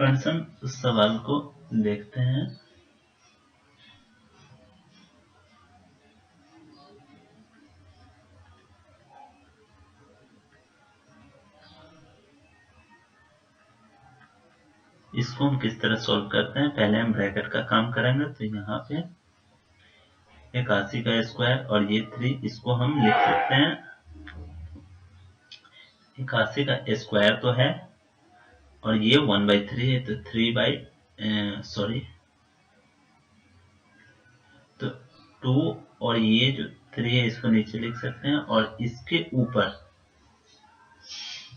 Friends हम उस सवाल को देखते हैं। इसको हम किस तरह सॉल्व करते हैं, पहले हम ब्रैकेट का काम करेंगे। तो यहाँ पे 81 का स्क्वायर और ये 3, इसको हम लिख सकते हैं 81 का स्क्वायर तो है और ये 1/3 है, तो 2 और ये जो 3 है इसको नीचे लिख सकते हैं। और इसके ऊपर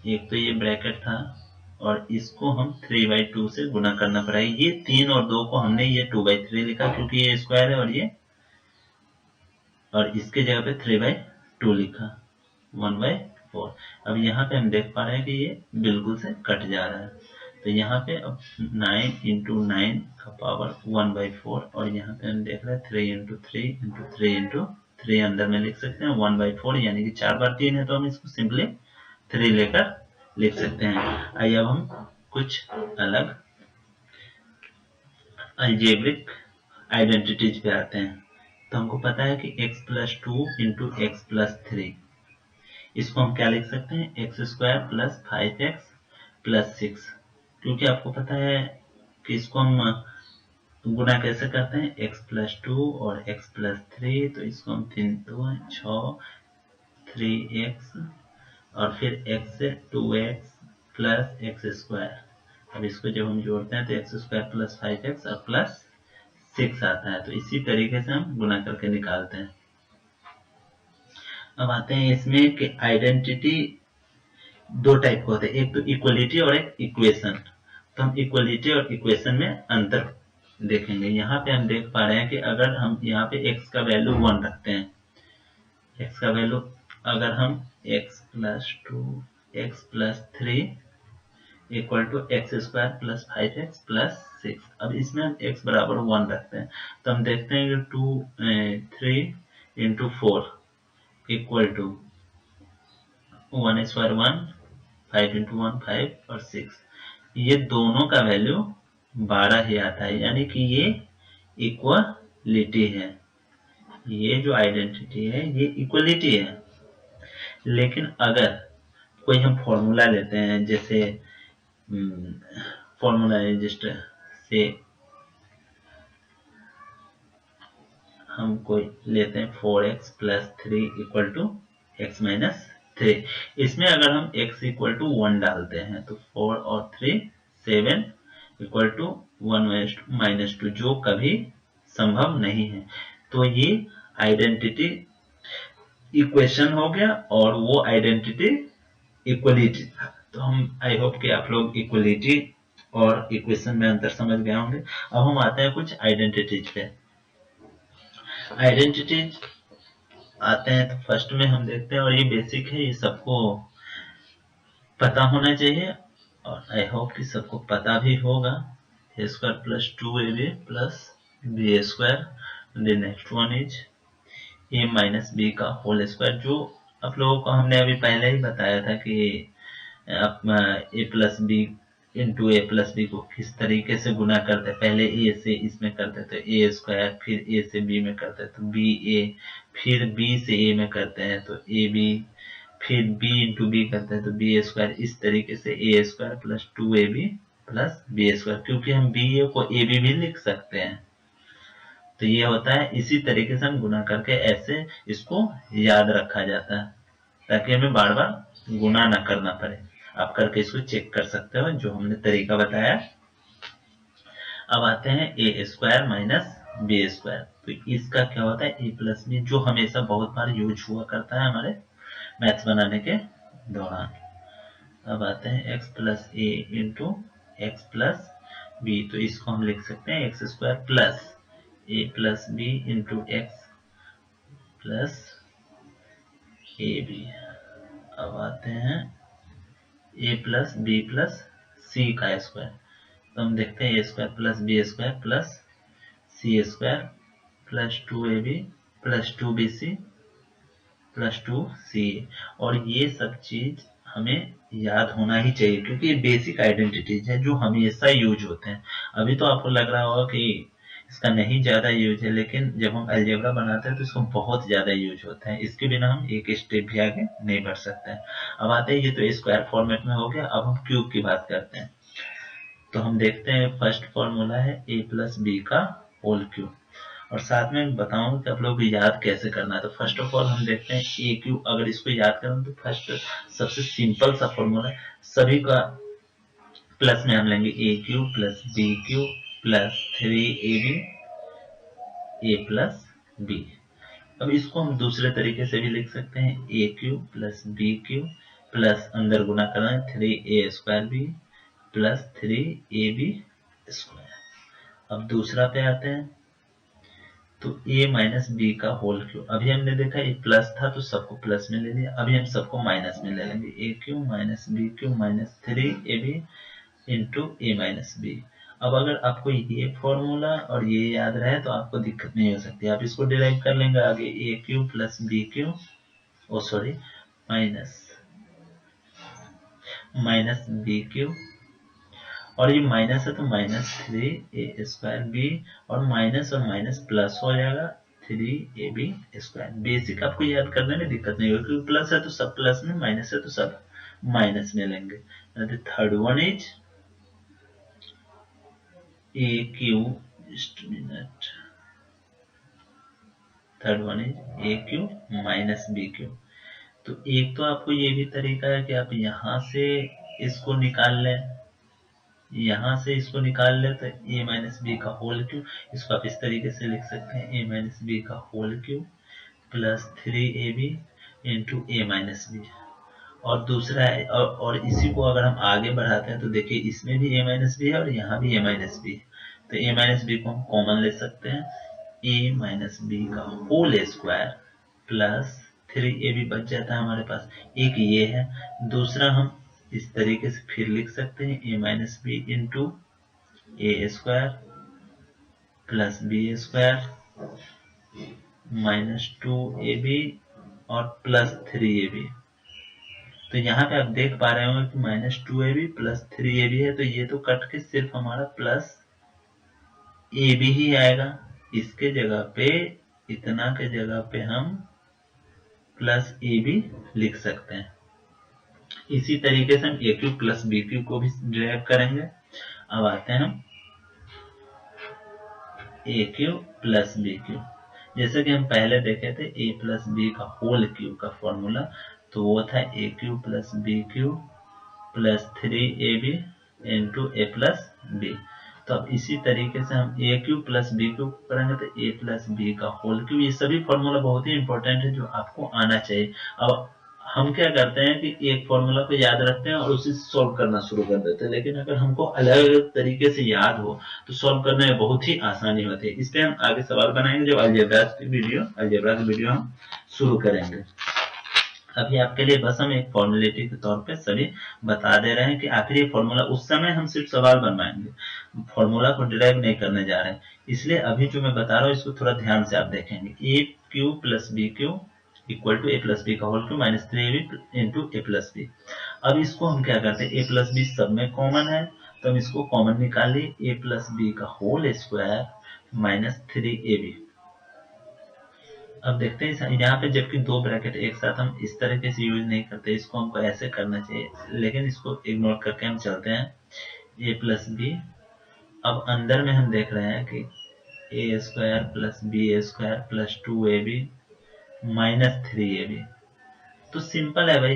एक तो ये ब्रैकेट था और इसको हम 3/2 से गुना करना पड़ेगा। ये 3 और 2 को हमने ये 2/3 लिखा क्योंकि ये स्क्वायर है, और इसके जगह पे 3/2 लिखा 1/4। अब यहाँ पे हम देख पा रहे हैं कि ये बिल्कुल से कट जा रहा है। तो यहाँ पे अब 9 × 9 का पावर 1/4 और यहाँ पे हम देख रहे हैं 3 × 3 × 3 × 3 अंदर में लिख सकते हैं 1/4, यानी कि 4 बार 3 है तो हम इसको सिंपली 3 लेकर लिख सकते हैं। आइए अब हम कुछ अलग अलजेब्रिक आइडेंटिटीज पे आते हैं। तो हमको पता है कि x + 2 × x + 3, इसको हम क्या लिख सकते हैं x² + 5x + 6, क्योंकि आपको पता है कि इसको हम गुना कैसे करते हैं x + 2 और x + 3, तो इसको हम 3 × 2 = 6, 3x और फिर x से 2x + x²। अब इसको जब हम जोड़ते हैं तो x² + 5x और प्लस 6 आता है। तो इसी तरीके से हम गुना करके निकालते हैं। अब आते हैं इसमें कि आइडेंटिटी दो टाइप के होते हैं, एक तो इक्वलिटी और एक इक्वेशन। तो हम इक्वलिटी और इक्वेशन में अंतर देखेंगे। यहाँ पे हम देख पा रहे हैं कि अगर हम यहाँ पे x का वैल्यू 1 रखते हैं, x का वैल्यू अगर हम x + 2 x + 3 = x² + 5x + 6। अब इसमें हम x बराबर 1 रखते हैं तो हम देखते हैं कि 3 × 4 = 1² 1, 5 × 1 5 और 6, ये दोनों का वैल्यू 12 ही आता है, यानी कि ये इक्वलिटी है। ये जो आइडेंटिटी है ये इक्वलिटी है। लेकिन अगर कोई हम फॉर्मूला लेते हैं, जैसे फॉर्मूला है जस्ट से हम कोई लेते हैं 4x + 3 = x - 3। इसमें अगर हम x = 1 डालते हैं तो 4 और 3 7 = 1 - 2, जो कभी संभव नहीं है। तो ये आइडेंटिटी इक्वेशन हो गया और वो आइडेंटिटी इक्वलिटी था। तो हम आई होप कि आप लोग इक्वलिटी और इक्वेशन में अंतर समझ गए होंगे। अब हम आते हैं कुछ आइडेंटिटीज पे। आइडेंटिटीज आते हैं तो फर्स्ट में हम देखते हैं, और ये बेसिक है, ये सबको पता होना चाहिए और आई होप कि सबको पता भी होगा। a² + 2ab + b²। The next one is a - b का होल स्क्वायर, जो आप लोगों को हमने अभी पहले ही बताया था कि आप a + b × a + b को किस तरीके से गुना करते हैं। पहले a से इसमें करते थे a², फिर a से b में करते तो ba, फिर b से a में करते हैं तो ab, फिर b × b करते हैं तो b²। इस तरीके से a² + 2ab + b², क्योंकि हम ba को ab भी लिख सकते हैं। तो ये होता है, इसी तरीके से हम गुना करके ऐसे इसको याद रखा जाता है ताकि हमें बार बार गुना ना करना पड़े। आप करके इसको चेक कर सकते हो जो हमने तरीका बताया। अब आते हैं a² - b²। तो इसका क्या होता है a + b, जो हमेशा बहुत बार यूज हुआ करता है हमारे मैथ्स बनाने के दौरान। अब आते हैं x + a × x + b, तो इसको हम लिख सकते हैं x² + a + b × x + ab। अब आते हैं a + b + c का स्क्वायर, तो हम देखते हैं a² + b² + c² + 2ab + 2bc + 2ca। और ये सब चीज हमें याद होना ही चाहिए, क्योंकि ये बेसिक आइडेंटिटीज है जो हमेशा यूज होते हैं। अभी तो आपको लग रहा होगा कि इसका नहीं ज्यादा यूज है, लेकिन जब हम अलजेब्रा बनाते हैं तो इसका बहुत ज्यादा यूज होता है। इसके बिना हम एक स्टेप भी आगे नहीं बढ़ सकते हैं। अब आते हैं, ये तो स्क्वायर फॉर्मेट में हो गया। अब हम क्यूब की बात करते हैं। तो हम देखते हैं फर्स्ट फॉर्मूला है a प्लस बी का होल क्यूब, और साथ में बताऊंगा कि आप लोग याद कैसे करना है। तो फर्स्ट ऑफ ऑल हम देखते हैं ए क्यूब, अगर इसको याद करें तो फर्स्ट सबसे सिंपल सा फॉर्मूला है, सभी का प्लस में हम लेंगे a cube plus b cube plus 3ab a plus b. अब इसको हम दूसरे तरीके से भी लिख सकते हैं, a cube plus b cube plus अंदर गुना करना है 3a square B plus 3ab square. अब दूसरा पे आते हैं, तो a माइनस बी का होल क्यूब। अभी हमने देखा ये प्लस था तो सबको प्लस में ले लिया, अभी हम सबको माइनस में ले लेंगे, a cube minus b cube minus 3ab into a minus b. अब अगर आपको ये फॉर्मूला और ये याद रहे तो आपको दिक्कत नहीं हो सकती, आप इसको डिराइव कर लेंगे आगे, ए क्यूब प्लस बी क्यूब, ओ सॉरी माइनस बी क्यूब, और ये माइनस है तो माइनस 3a स्क्वायर बी, और माइनस प्लस हो जाएगा 3ab स्क्वायर। बेसिक आपको याद करने में दिक्कत नहीं होगी, क्योंकि प्लस है तो सब प्लस में, माइनस है तो सब माइनस में लेंगे। Third one is a cube, just minute, third one is a cube minus b cube. तो एक तो आपको ये भी तरीका है कि आप यहां से इसको निकाल लें, यहां से इसको निकाल ले तो a माइनस बी का होल क्यूब, इसको आप इस तरीके से लिख सकते हैं, a माइनस बी का whole cube plus 3ab into a minus b. और दूसरा है, और इसी को अगर हम आगे बढ़ाते हैं तो देखिए इसमें भी a माइनस बी है और यहाँ भी a माइनस बी है, तो a माइनस बी को हम कॉमन ले सकते हैं, a माइनस बी का होल स्क्वायर प्लस 3ab बच जाता है हमारे पास। एक ये है, दूसरा हम इस तरीके से फिर लिख सकते हैं, a minus b into a square plus b square minus 2ab और प्लस 3ab। तो यहाँ पे आप देख पा रहे होंगे कि माइनस 2ab प्लस 3ab है, तो ये तो कट के सिर्फ हमारा प्लस ab ही आएगा। इसके जगह पे, इतना के जगह पे हम प्लस ab लिख सकते हैं। इसी तरीके से हम a cube plus b cube को भी ड्राइव करेंगे। अब आते हैं हम a cube plus b cube, जैसे कि हम पहले देखे थे ए प्लस बी का होल क्यूब का फॉर्मूला, तो वो था a cube plus b cube plus 3ab into a plus b. तो अब इसी तरीके से हम a cube plus b cube करेंगे तो ए प्लस बी का होल क्यूब। ये सभी फॉर्मूला बहुत ही इंपॉर्टेंट है जो आपको आना चाहिए। अब हम क्या करते हैं कि एक फॉर्मूला को याद रखते हैं और उसी से सॉल्व करना शुरू कर देते हैं, लेकिन अगर हमको अलग अलग तरीके से याद हो तो सॉल्व करने में बहुत ही आसानी होती है। इसलिए हम आगे सवाल बनाएंगे जब अलजेब्रा की वीडियो हम शुरू करेंगे। अभी आपके लिए बस हम एक फॉर्मेलिटी के तौर पे सभी बता दे रहे हैं कि आखिर ये फॉर्मूला, उस समय हम सिर्फ सवाल बनवाएंगे, फॉर्मूला को डिराइव नहीं करने जा रहे हैं। इसलिए अभी जो मैं बता रहा हूँ इसको थोड़ा ध्यान से आप देखेंगे। A cube plus b cube equal to a plus b का whole cube minus 3ab into a plus b. अब इसको हम क्या करते हैं, ए प्लस बी सब में कॉमन है तो हम इसको कॉमन निकाल लिए, ए प्लस बी का होल स्क्वायर माइनस 3ab। अब देखते हैं यहाँ पे, जबकि दो ब्रैकेट एक साथ हम इस तरीके से यूज नहीं करते, इसको हमको ऐसे करना चाहिए, लेकिन इसको इग्नोर करके हम चलते हैं ए प्लस बी। अब अंदर में हम देख रहे हैं कि a square plus b square plus 2ab minus 3ab। तो सिंपल है भाई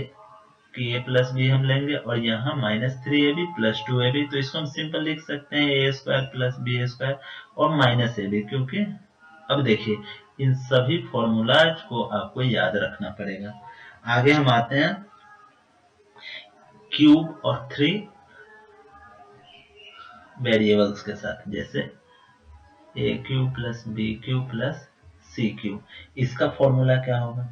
कि ए प्लस बी हम लेंगे और यहाँ माइनस 3ab प्लस 2ab, तो इसको हम सिंपल लिख सकते हैं ए स्क्वायर प्लस बी स्क्वायर और माइनस ab, क्योंकि अब देखिए इन सभी फॉर्मूलाज को आपको याद रखना पड़ेगा। आगे हम आते हैं क्यूब और 3 वेरिएबल्स के साथ, जैसे a cube plus b cube plus c cube. इसका फॉर्मूला क्या होगा,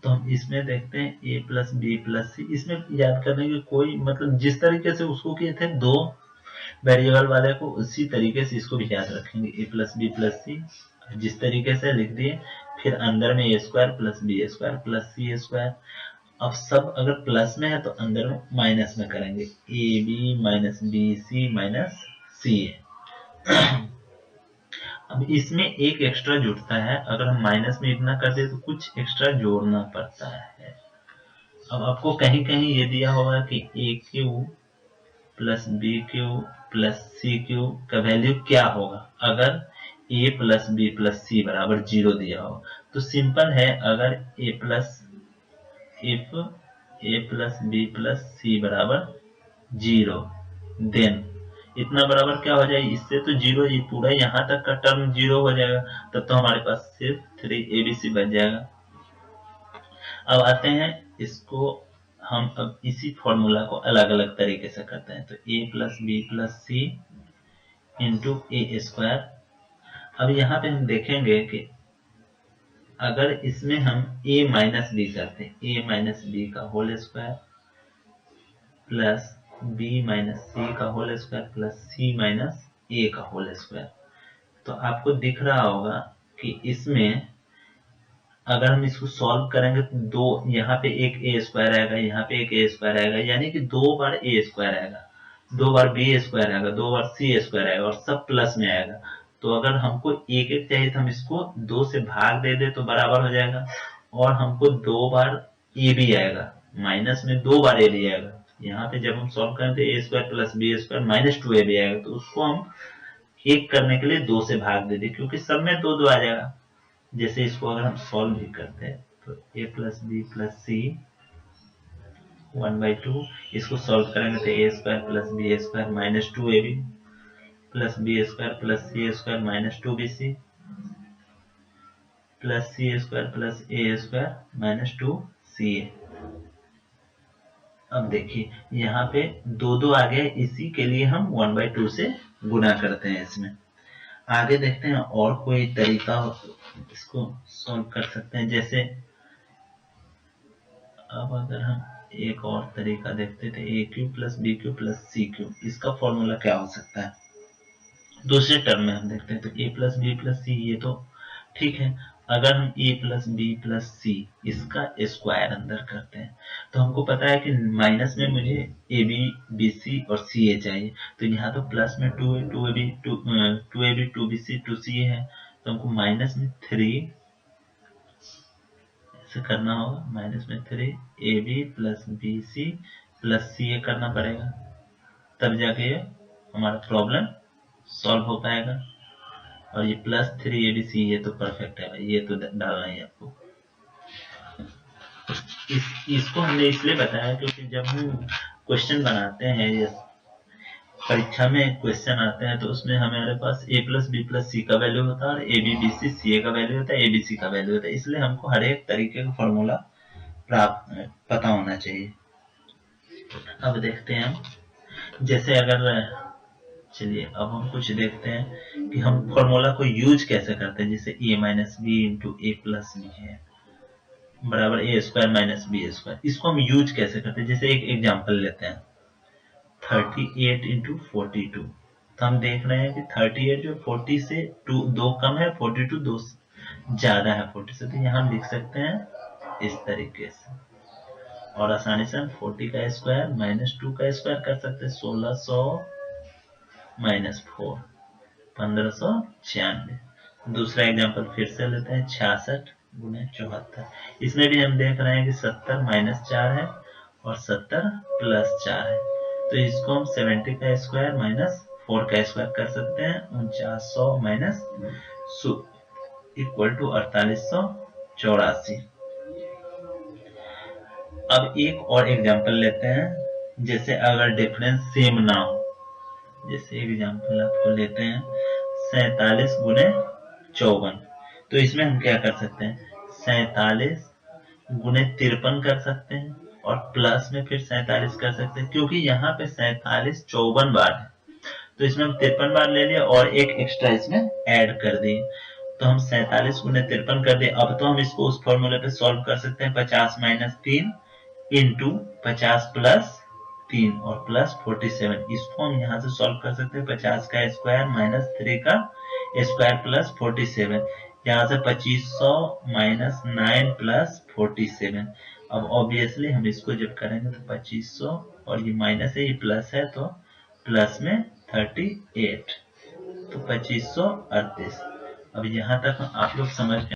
तो हम इसमें देखते हैं a plus b plus c. इसमें याद करने की कोई मतलब, जिस तरीके से उसको किए थे दो वेरिएबल वाले को, उसी तरीके से इसको भी याद रखेंगे, a plus b plus c जिस तरीके से लिख दिए, फिर अंदर में a square plus b square plus c square. अब सब अगर प्लस में है तो अंदर में माइनस में करेंगे, a b minus b c minus c a. अब इसमें एक एक्स्ट्रा जुड़ता है, अगर हम माइनस में इतना कर दे तो कुछ एक्स्ट्रा जोड़ना पड़ता है। अब आपको कहीं कहीं ये दिया होगा कि a cube plus b cube plus c cube का वैल्यू क्या होगा अगर a plus b plus c बराबर 0 दिया हो। तो सिंपल है, अगर a plus if a plus b plus c बराबर 0 देन इतना बराबर क्या हो जाएगी, इससे तो 0 ही पूरा यहाँ तक का टर्म 0 हो जाएगा, तब तो हमारे पास सिर्फ 3abc बच जाएगा। अब आते हैं इसको, हम अब इसी फॉर्मूला को अलग अलग तरीके से करते हैं। तो a plus b plus c into a square. अब यहाँ पे हम देखेंगे कि अगर इसमें हम a माइनस बी करते हैं, a माइनस बी का whole square plus b minus c का whole square plus c minus a का होल स्क्वायर, तो आपको दिख रहा होगा कि इसमें अगर हम इसको सॉल्व करेंगे तो दो यहाँ पे एक ए स्क्वायर आएगा, यहाँ पे एक ए स्क्वायर आएगा, यानी कि 2 बार ए स्क्वायर आएगा, 2 बार बी स्क्वायर आएगा, 2 बार सी स्क्वायर आएगा और सब प्लस में आएगा। तो अगर हमको एक एक चाहिए तो हम इसको 2 से भाग दे दे तो बराबर हो जाएगा, और हमको 2 बार ए भी आएगा, माइनस में 2 बार ए भी आएगा। यहाँ पे जब हम सॉल्व करें तो a square plus b square minus 2 भी आएगा, तो उसको हम एक करने के लिए 2 से भाग दे दे, क्योंकि सब में 2 2 आ जाएगा। जैसे इसको अगर हम सॉल्व भी करते हैं तो a plus b plus c 1/2, इसको सॉल्व करेंगे तो a square plus b square minus 2ab plus b square plus c square minus 2bc plus c square plus a square minus 2ca। अब देखिए यहाँ पे 2 2 आ गया, इसी के लिए हम 1/2 से गुना करते हैं इसमें। आगे देखते हैं और कोई तरीका हो तो इसको सॉल्व कर सकते हैं। जैसे अब अगर हम एक और तरीका देखते थे, a cube plus b cube plus c cube, इसका फॉर्मूला क्या हो सकता है दूसरे टर्म में हम देखते हैं। तो ए प्लस बी प्लस सी ये तो ठीक है, अगर हम ए प्लस बी प्लस सी इसका स्क्वायर अंदर करते हैं तो हमको पता है कि माइनस में मुझे ए बी बी सी और सी ए चाहिए, तो यहाँ तो प्लस में 2ab 2bc 2ca है, तो हमको माइनस में 3 ऐसे करना होगा, माइनस में 3ab plus b c plus c a करना पड़ेगा, तब जाके हमारा प्रॉब्लम सॉल्व हो पाएगा। और ये प्लस 3abc ये तो परफेक्ट है भाई, ये तो डालना ही आपको। इसको हमने इसलिए बताया क्योंकि जब हम क्वेश्चन बनाते हैं या परीक्षा में क्वेश्चन आते हैं तो उसमें हमारे पास a प्लस बी प्लस सी का वैल्यू होता है और ए बी बी सी सी ए का वैल्यू होता है, ए बी सी का वैल्यू होता है, इसलिए हमको हर एक तरीके का फॉर्मूला पता होना चाहिए। अब देखते हैं हम, जैसे अगर चलिए अब हम कुछ देखते हैं कि हम फॉर्मूला को यूज कैसे करते हैं। जैसे ए minus b into a plus B है बराबर ए स्क्वायर माइनस बी स्क्वायर, इसको हम यूज कैसे करते हैं। जैसे एक एग्जांपल लेते हैं 38 इंटू 42, तो हम देख रहे हैं कि 38 जो 40 से 2 कम है, 42 2 ज्यादा है 40 से, तो यहाँ हम लिख सकते हैं इस तरीके से, और आसानी से हम 40 का स्क्वायर माइनस 2 का स्क्वायर कर सकते हैं, 1600 माइनस 4 1596। दूसरा एग्जांपल फिर से लेते हैं 66 गुने 74, इसमें भी हम देख रहे हैं कि 70 माइनस 4 है और 70 प्लस 4 है, तो इसको हम 70 का स्क्वायर माइनस 4 का स्क्वायर कर सकते हैं, 4900 माइनस इक्वल टू 4884। अब एक और एग्जांपल लेते हैं, जैसे अगर डिफरेंस सेम ना हो, जैसे एग्जांपल आपको लेते हैं 47 गुने 54, तो इसमें हम क्या कर सकते हैं 47 गुने 53 कर सकते हैं और प्लस में फिर 47 कर सकते हैं, क्योंकि यहाँ पे 47 54 बार है, तो इसमें हम 53 बार ले लिए और एक एक्स्ट्रा इसमें ऐड कर दिए, तो हम 47 गुने 53 कर दिए। अब तो हम इसको उस फॉर्मूले पे सॉल्व कर सकते हैं, 50 माइनस 3 इंटू 50 प्लस 3 और प्लस 47, इसको हम यहाँ से सॉल्व कर सकते हैं 50 का स्क्वायर माइनस 3 का स्क्वायर प्लस 47, यहाँ से 2500 माइनस 9 प्लस 47, अब ऑब्वियसली हम इसको जब करेंगे तो 2500 और ये माइनस है, ये प्लस है, तो प्लस में 38, तो 2538। अब यहाँ तक आप लोग समझ गए।